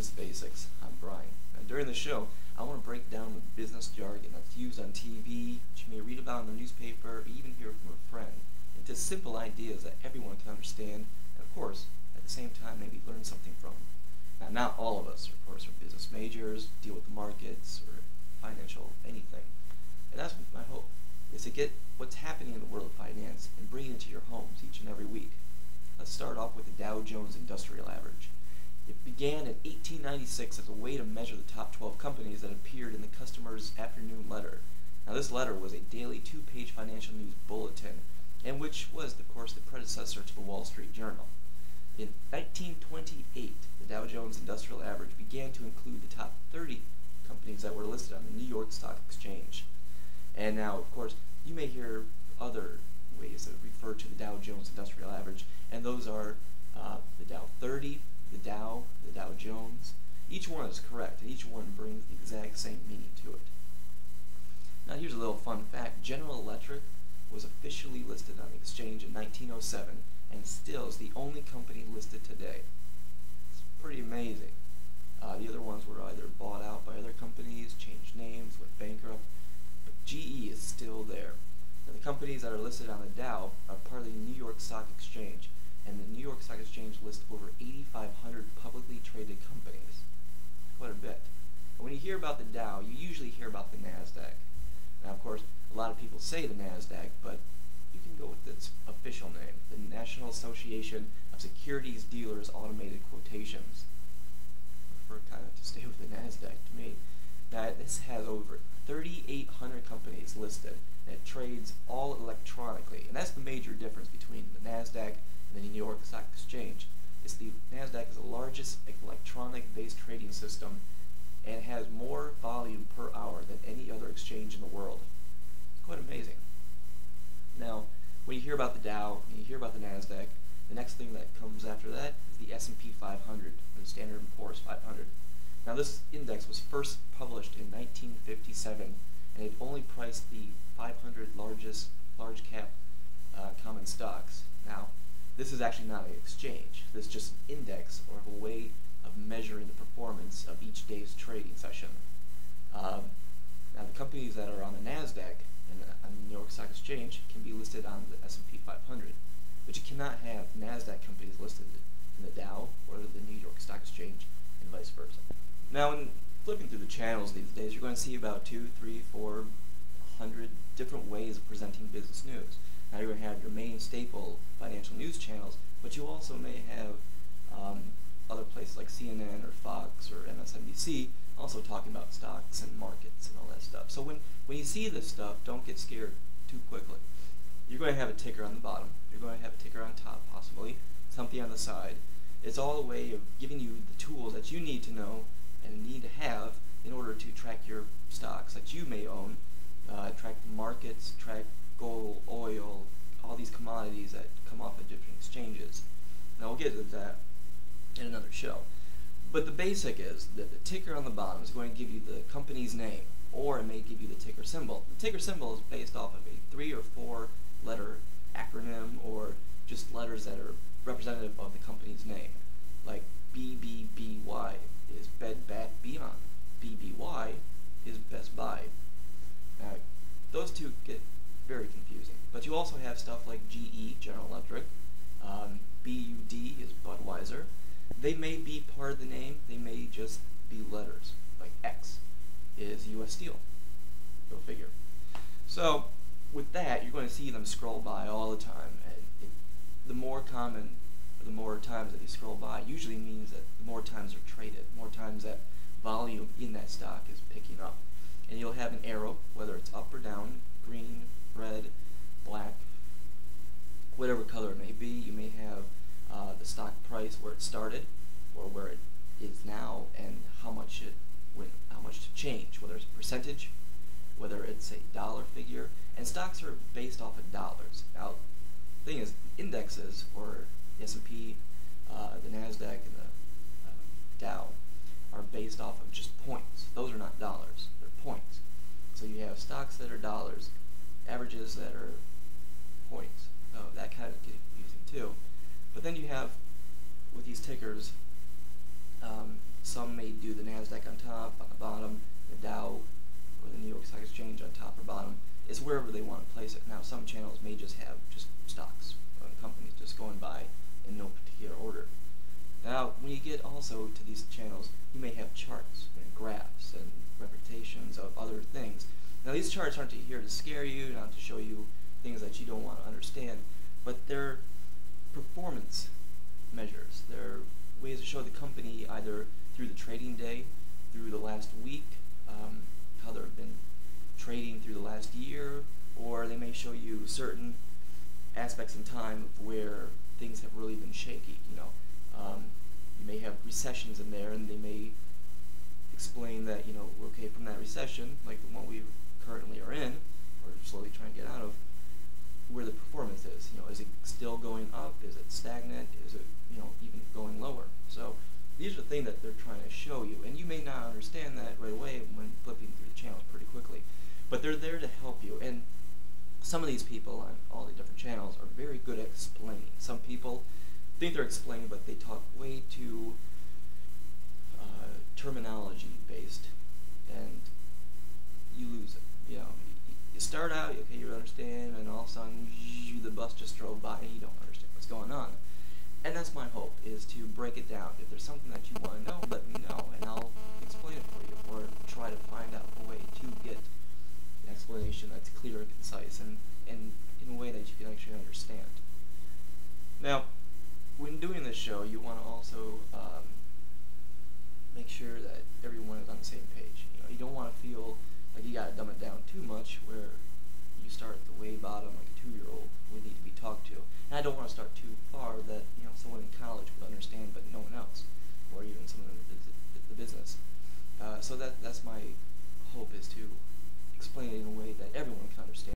Business Basics. I'm Brian. And during the show, I want to break down the business jargon that's used on TV, which you may read about in the newspaper, or even hear from a friend, into simple ideas that everyone can understand, and of course, at the same time, maybe learn something from. Now, not all of us, of course, are business majors, deal with the markets, or financial anything. And that's my hope, is to get what's happening in the world of finance and bring it into your homes each and every week. Let's start off with the Dow Jones Industrial Average. It began in 1896 as a way to measure the top 12 companies that appeared in the customer's afternoon letter. Now, this letter was a daily two-page financial news bulletin, and which was, of course, the predecessor to the Wall Street Journal. In 1928, the Dow Jones Industrial Average began to include the top 30 companies that were listed on the New York Stock Exchange. And now, of course, you may hear other ways that refer to the Dow Jones Industrial Average, and those are the Dow 30, the Dow Jones. Each one is correct, and each one brings the exact same meaning to it. Now here's a little fun fact. General Electric was officially listed on the exchange in 1907, and still is the only company listed today. It's pretty amazing. The other ones were either bought out by other companies, changed names, went bankrupt, but GE is still there. Now, the companies that are listed on the Dow are part of the New York Stock Exchange, and the New York Stock Exchange lists over 8,500 publicly traded companies. Quite a bit. And when you hear about the Dow, you usually hear about the NASDAQ. Now, of course, a lot of people say the NASDAQ, but you can go with its official name, the National Association of Securities Dealers Automated Quotations. I prefer kind of to stay with the NASDAQ to me. Now, this has over 3,800 companies listed, and it trades all electronically. And that's the major difference between the NASDAQ and the New York Stock Exchange. The NASDAQ is the largest electronic-based trading system, and has more volume per hour than any other exchange in the world. It's quite amazing. Now, when you hear about the Dow, when you hear about the NASDAQ, the next thing that comes after that is the S&P 500, or the Standard & Poor's 500. Now, this index was first published in 1957, and it only priced the 500 large cap common stocks. Now, this is actually not an exchange. This is just an index, or a way of measuring the performance of each day's trading session. Now, the companies that are on the NASDAQ and on the New York Stock Exchange can be listed on the S&P 500, but you cannot have NASDAQ companies listed in the Dow or the New York Stock Exchange, and vice versa. Now, when flipping through the channels these days, you're going to see about 200, 300, 400 different ways of presenting business news. Now, you're going to have your main staple financial news channels, but you also may have other places like CNN or Fox or MSNBC also talking about stocks and markets and all that stuff. So when you see this stuff, don't get scared too quickly. You're going to have a ticker on the bottom. You're going to have a ticker on top, possibly, something on the side. It's all a way of giving you the tools that you need to know and need to have in order to track your stocks that you may own, track the markets, track gold, oil, all these commodities that come off of different exchanges. Now, we'll get to that in another show. But the basic is that the ticker on the bottom is going to give you the company's name, or it may give you the ticker symbol. The ticker symbol is based off of a 3 or 4 letter acronym, or just letters that are representative of the company's name. Like BBBY is Bed Bath Beyond. BBY is Best Buy. Now, those two get very confusing. But you also have stuff like GE, General Electric, BUD is Budweiser. They may be part of the name, they may just be letters. Like X is US Steel. Go figure. So, with that, you're going to see them scroll by all the time. And the more common, or the more times that they scroll by, usually means that the more times they're traded, more times that volume in that stock is picking up. And you'll have an arrow, whether it's up or down, green, red, black, whatever color it may be. You may have the stock price where it started, or where it is now, and how much to change, whether it's a percentage, whether it's a dollar figure. And stocks are based off of dollars. Now, the thing is, indexes, or the S&P, the NASDAQ, and the Dow, are based off of just points. Those are not dollars, they're points. So you have stocks that are dollars, averages that are points. So that kind of gets confusing too. But then you have, with these tickers, Some may do the NASDAQ on top, on the bottom, the Dow or the New York Stock Exchange on top or bottom. It's wherever they want to place it. Now, some channels may just have just stocks, companies just going by in no particular order. Now, when you get also to these channels, you may have charts and graphs and representations of other things. Now, these charts aren't here to scare you, not to show you things that you don't want to understand, but they're performance measures. They're ways to show the company either through the trading day, through the last week, how they've been trading through the last year, or they may show you certain aspects in time of where things have really been shaky. You may have recessions in there, and they may explain that, okay, from that recession, like the one we currently are in, or slowly trying to get out of, where the performance is. Is it still going up? Is it stagnant? Is it, even going lower? So these are the things that they're trying to show you, and you may not understand that right away when flipping through the channels pretty quickly, but they're there to help you. And some of these people on all the different channels are very good at explaining. Some people think they're explaining, but they talk way too terminology based, and you lose it. You start out, okay, you understand, and all of a sudden the bus just drove by and you don't understand what's going on. And that's my hope, is to break it down. If there's something that you want to know, let me know, and I'll explain it for you, or try to find out a way to get an explanation that's clear and concise, and in a way that you can actually understand. Now, when doing this show, you want to also make sure that everyone is on the same page. You don't want to feel like you got to dumb it down too much, where you start at the way bottom like a 2-year-old would need to be talked to. And I don't want to start too far that someone in college would understand, but no one else, or even someone in the business. So that's my hope, is to explain it in a way that everyone can understand.